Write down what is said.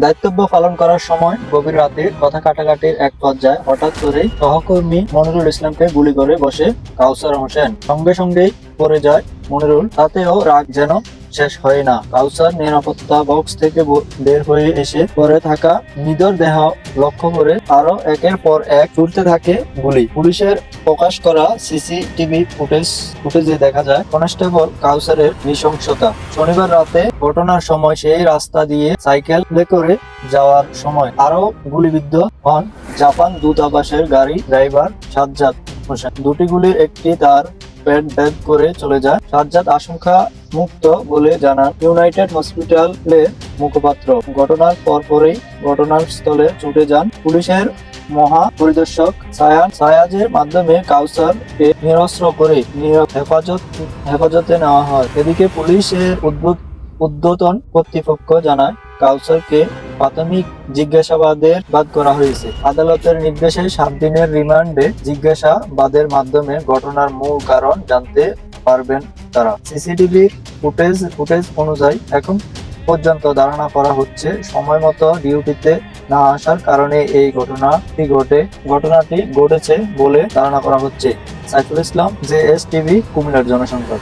দায়িত্ব পালন করার সময় গভীর রাতে কথা কাটাকাটির এক পর্যায়ে হঠাৎ করেই সহকর্মী মনিরুল ইসলামকে গুলি করে বসে কাউসার হোসেন। সঙ্গে সঙ্গেই পড়ে যায় মনিরুল। তাতেও রাগ যেন শেষ হয় না। কাউসার নিরাপত্তা বক্স থেকে বের হয়ে এসে পড়ে থাকা নিদর দেহ লক্ষ্য করে আরো একের পর এক ছুটতে থাকে গুলি। পুলিশের প্রকাশ করা সিসিটিভি ফুটেজে দেখা যায় কনস্টেবল কাউসারের নৃশংসতা। শনিবার রাতে ঘটনার সময় সেই রাস্তা দিয়ে সাইকেল করে যাওয়ার সময় আরো গুলিবিদ্ধ হন জাপান দূতাবাসের গাড়ি ড্রাইভার সাজ্জাদ হোসেন। দুটি গুলির একটি তার পেট ভেদ করে চলে যায়। সাজ্জাদ আশঙ্কা মুক্ত বলে জানান ইউনাইটেড হসপিটালের মুখপাত্র। ঘটনার পরপরই ঘটনাস্থলে ছুটে যান পুলিশের মহা পরিদর্শক সায়াজের মাধ্যমে কাউসারকে নিরস্ত্র করে হেফাজতে নেওয়া হয়। এদিকে পুলিশের ঊর্ধ্বতন কর্তৃপক্ষ জানায় কাউসারকে প্রাথমিক জিজ্ঞাসাবাদের বাদ করা হয়েছে। আদালতের নির্দেশে 7 দিনের রিমান্ডে জিজ্ঞাসাবাদের মাধ্যমে ঘটনার মূল কারণ জানতে পারবেন তারা। সিসিটিভি ফুটেজ অনুযায়ী এখন পর্যন্ত ধারণা করা হচ্ছে সময় মতো ডিউটিতে না আসার কারণে এই ঘটনাটি ঘটেছে বলে ধারণা করা হচ্ছে। সাইফুল ইসলাম, JS টিভি, কুমিল্লার জনসংবাদ।